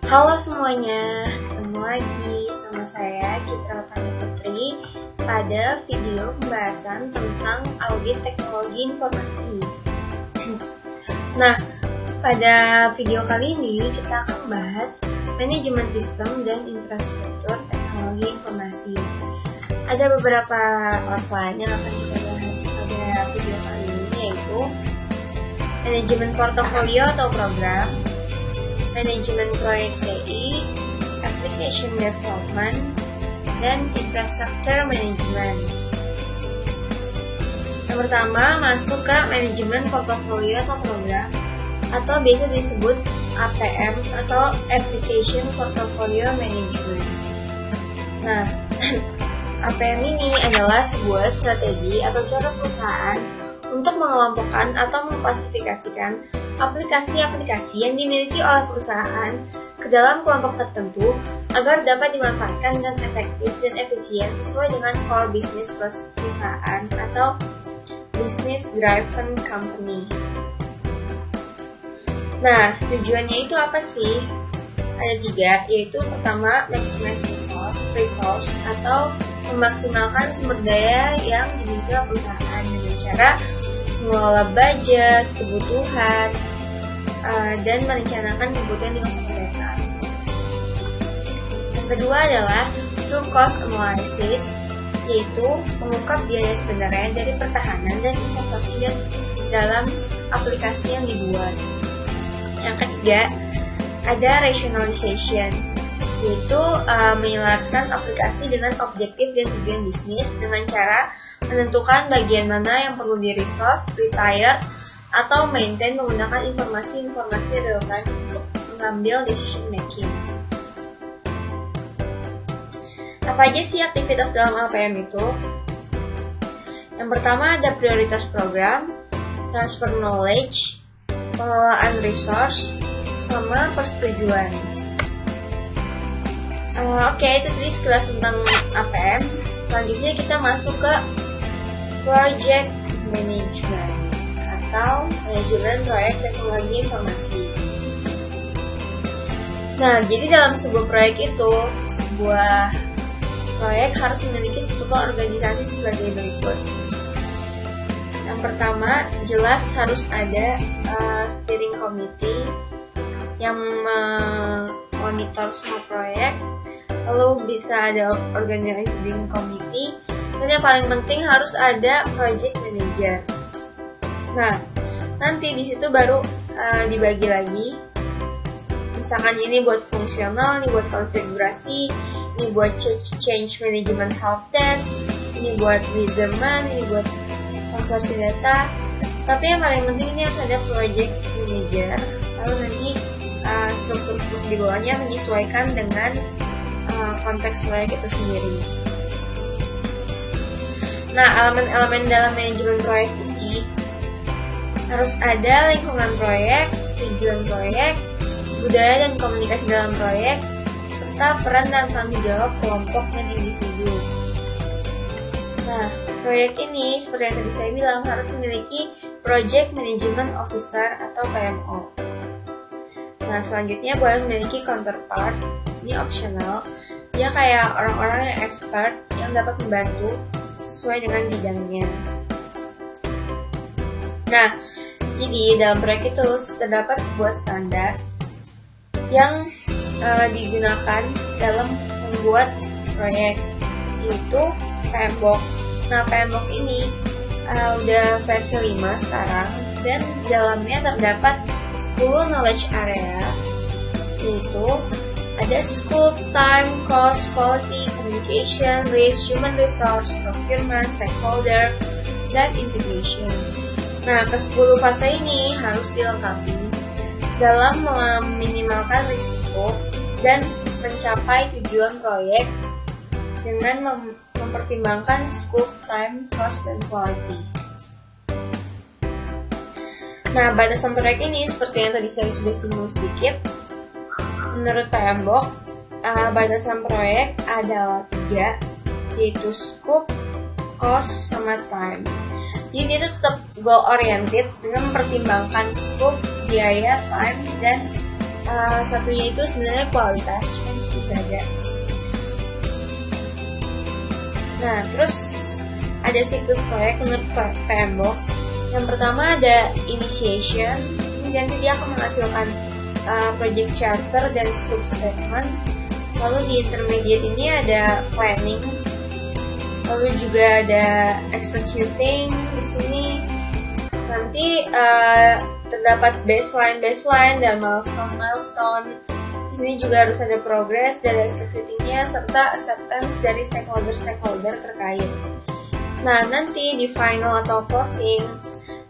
Halo semuanya, ketemu lagi sama saya Citra Utami Putri pada video pembahasan tentang audit teknologi informasi. Nah, pada video kali ini kita akan membahas manajemen sistem dan infrastruktur teknologi informasi. Ada beberapa outline yang akan kita bahas pada video kali ini, yaitu manajemen portofolio atau program, manajemen proyek TI, application development, dan infrastructure management. Yang pertama, masuk ke manajemen portofolio atau program, atau biasa disebut APM atau Application Portfolio Management. Nah, APM ini adalah sebuah strategi atau cara perusahaan untuk mengelompokkan atau mengklasifikasikan aplikasi-aplikasi yang dimiliki oleh perusahaan ke dalam kelompok tertentu agar dapat dimanfaatkan dengan efektif dan efisien sesuai dengan core business perusahaan atau business driven company. Nah, tujuannya itu apa sih? Ada 3, yaitu pertama, maximize resource atau memaksimalkan sumber daya yang dimiliki oleh perusahaan dengan cara mengelola budget, kebutuhan, dan merencanakan kebutuhan di masa mendatang. Yang kedua adalah true cost analysis, yaitu mengungkap biaya sebenarnya dari pertahanan dan investasi dalam aplikasi yang dibuat. Yang ketiga, ada rationalization, yaitu menyelaraskan aplikasi dengan objektif dan tujuan bisnis dengan cara menentukan bagian mana yang perlu di-resource, retire, atau maintain menggunakan informasi-informasi real-time untuk mengambil decision making. Apa aja sih aktivitas dalam APM itu? Yang pertama ada prioritas program, transfer knowledge, pengelolaan resource, sama persetujuan. Oke, itu tadi sekilas tentang APM. Selanjutnya kita masuk ke project management atau manajemen proyek teknologi informasi. Nah, jadi dalam sebuah proyek itu, sebuah proyek harus memiliki struktur organisasi sebagai berikut. Yang pertama, jelas harus ada steering committee yang memonitor semua proyek. Lalu bisa ada organizing committee, dan yang paling penting harus ada project manager. Nah, nanti di situ baru dibagi lagi. Misalkan ini buat fungsional, ini buat konfigurasi, ini buat change management help desk, ini buat measurement, ini buat konversi data. Tapi yang paling penting ini harus ada project manager. Lalu nanti struktur di bawahnya menyesuaikan dengan konteks proyek itu sendiri. Nah, elemen-elemen dalam manajemen proyek ini harus ada lingkungan proyek, tujuan proyek, budaya dan komunikasi dalam proyek, serta peran dan tanggung jawab kelompok dan individu. Nah, proyek ini seperti yang tadi saya bilang harus memiliki Project Management Officer atau PMO. Nah, selanjutnya boleh memiliki counterpart, ini optional. Dia kayak orang-orang yang expert yang dapat membantu sesuai dengan bidangnya. Nah, jadi dalam proyek itu terdapat sebuah standar yang digunakan dalam membuat proyek, yaitu PMBOK. Nah, PMBOK ini udah versi 5 sekarang, dan di dalamnya terdapat 10 knowledge area, yaitu ada scope, time, cost, quality, communication, risk, human resource, procurement, stakeholder, dan integration. Nah, ke-10 fase ini harus dilengkapi dalam meminimalkan risiko dan mencapai tujuan proyek dengan mempertimbangkan scope, time, cost, dan quality. Nah, batasan proyek ini seperti yang tadi saya sudah singgung sedikit. Menurut PMBOK, batasan proyek adalah 3, yaitu scope, cost, sama time. Jadi dia itu tetap goal oriented dengan mempertimbangkan scope, biaya, time, dan satunya itu sebenarnya kualitas, cuma itu beda. Nah, terus ada siklus proyek menurut PMBOK. Yang pertama ada initiation, nanti dia akan menghasilkan project charter dan scope statement. Lalu di intermediate ini ada planning, lalu juga ada executing. Di sini nanti terdapat baseline dan milestone. Di sini juga harus ada progress dari executingnya serta acceptance dari stakeholder terkait. Nah, nanti di final atau closing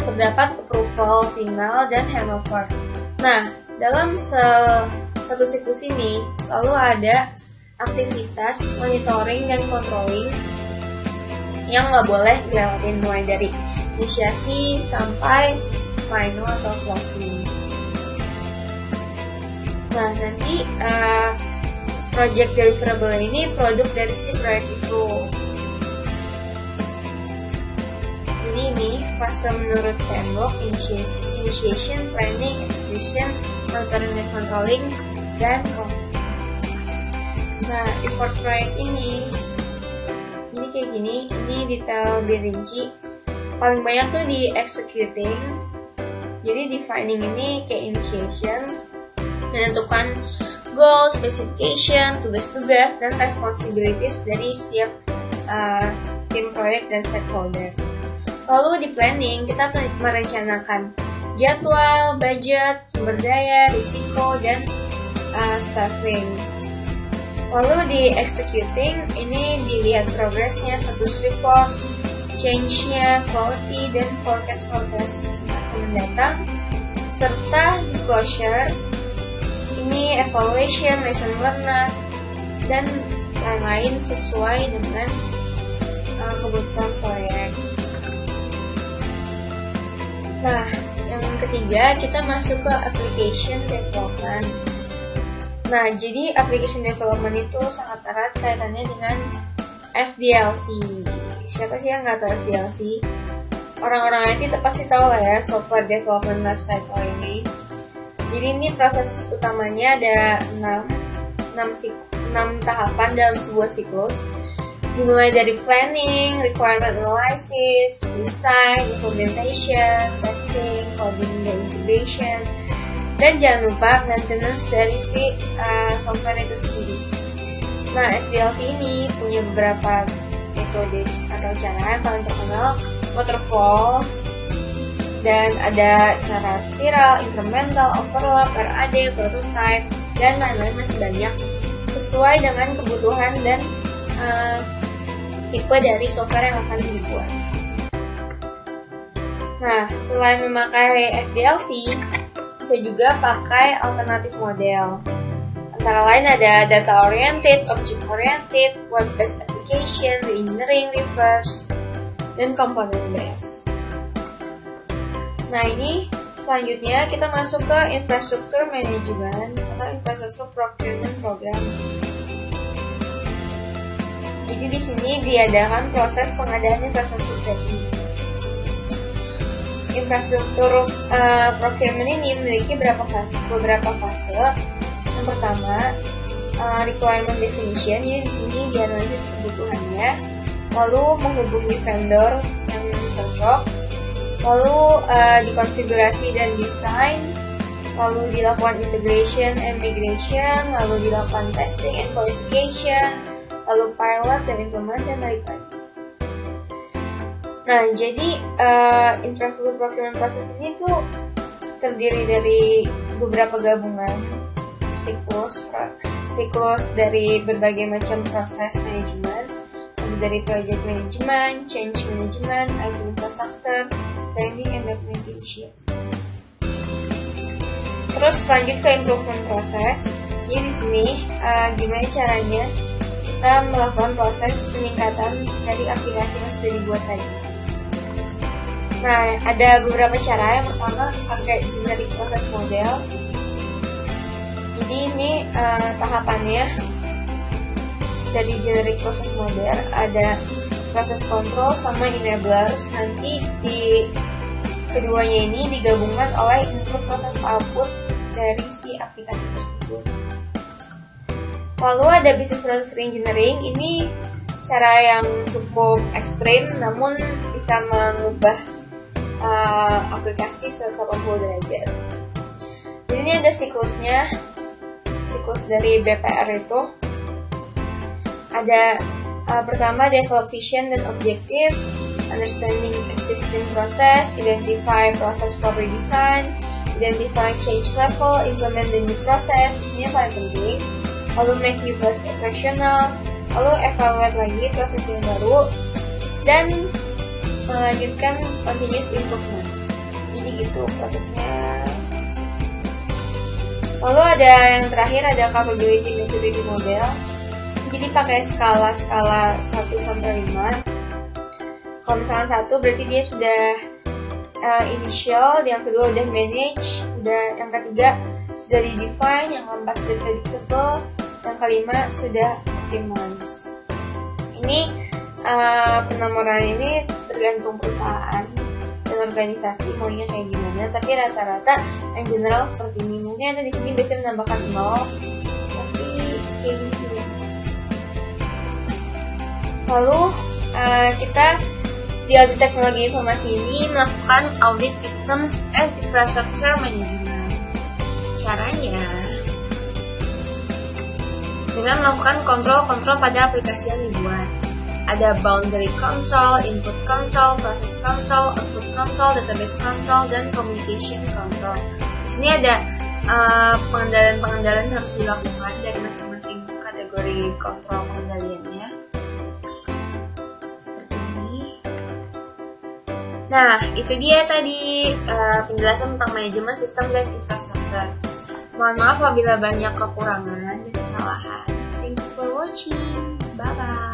terdapat approval final dan handover. Nah, dalam satu siklus ini selalu ada aktivitas monitoring dan controlling yang nggak boleh dilewatin, mulai dari inisiasi sampai final atau closing. Nah, nanti project deliverable ini produk dari si proyek itu. Jadi ini fase menurut PMBOK: initiation, planning, execution, monitoring and controlling, dan closing. Nah, effort proyek ini kayak gini, ini detail lebih rinci. Paling banyak tuh di executing. Jadi defining ini kayak initiation, menentukan goal, specification, tugas-tugas, dan responsibilities dari setiap tim proyek dan stakeholder. Lalu di planning, kita merencanakan jadwal, budget, sumber daya, risiko, dan staffing. Lalu di executing, ini dilihat progressnya, status reports, change-nya, quality, dan forecast masa mendatang, serta di closure, ini evaluation, lesson learned, dan lain-lain sesuai dengan kebutuhan proyek. Nah, yang ketiga kita masuk ke application development. Nah, jadi application development itu sangat erat kaitannya dengan SDLC. Siapa sih yang nggak tahu SDLC? Orang-orang IT pasti tahu lah ya, software development life cycle ini. Jadi ini proses utamanya ada 6 tahapan dalam sebuah siklus. Dimulai dari planning, requirement analysis, design, implementation, testing, coding, dan integration. Dan jangan lupa maintenance dari si software itu sendiri. Nah, SDLC ini punya beberapa metode atau cara. Yang paling terkenal waterfall, dan ada cara spiral, incremental, overlap, RAD, prototype, dan lain-lain masih banyak sesuai dengan kebutuhan dan tipe dari software yang akan dibuat. Nah, selain memakai SDLC, bisa juga pakai alternatif model. Antara lain ada data oriented, object oriented, web based application, reengineering, reverse, dan component based. Nah, ini selanjutnya kita masuk ke infrastruktur management atau infrastruktur procurement program. Jadi di sini diadakan proses pengadaan infrastruktur tadi. Infrastruktur procurement ini memiliki beberapa fase. Yang pertama, requirement definition. Jadi di sini dianalisis kebutuhannya, lalu menghubungi vendor yang cocok, lalu dikonfigurasi dan desain, lalu dilakukan integration and migration, lalu dilakukan testing and qualification, lalu pilot dan implement, dan balik lagi. Nah, jadi infrastruktur procurement process ini tuh terdiri dari beberapa gabungan siklus dari berbagai macam proses manajemen, dari project management, change management, IT infrastructure, training and documentation. Terus lanjut ke improvement process. Jadi di sini gimana caranya kita melakukan proses peningkatan dari aplikasi yang sudah dibuat tadi. Nah, ada beberapa cara. Yang pertama, pakai generic process model. Jadi ini tahapannya dari generic process model, ada proses control sama enablers. Nanti di keduanya ini digabungkan oleh input process output dari si aplikasi tersebut. Lalu ada business process engineering, ini cara yang cukup ekstrim namun bisa mengubah aplikasi 180 derajat. Jadi ini ada siklusnya, siklus dari BPR itu ada pertama develop vision dan objective, understanding existing process, identify process for redesign, identify change level, implement the new process, ini yang paling penting. Lalu make new process operational, lalu evaluate lagi proses yang baru, dan melanjutkan continuous improvement. Jadi gitu prosesnya. Lalu ada yang terakhir, ada capability maturity model. Jadi pakai skala 1 sampai 5. Kalau misalnya 1 berarti dia sudah initial, yang kedua udah manage, yang ketiga sudah di-define, yang keempat sudah predictable, yang kelima sudah optimize. Ini penomoran ini tergantung perusahaan dan organisasi maunya kayak gimana, tapi rata-rata yang general seperti ini. Mungkin ada di sini biasanya menambahkan 0, tapi kayak gini biasa. Lalu kita di audit teknologi informasi ini melakukan audit systems and infrastructure management. Caranya dengan melakukan kontrol-kontrol pada aplikasi yang dibuat. Ada boundary control, input control, process control, output control, database control, dan communication control. Di sini ada pengendalian-pengendalian yang harus dilakukan dari masing-masing kategori kontrol pengendaliannya. Seperti ini. Nah, itu dia tadi penjelasan tentang manajemen sistem dan infrastruktur. Mohon maaf apabila banyak kekurangan dan kesalahan. Thank you for watching. Bye-bye.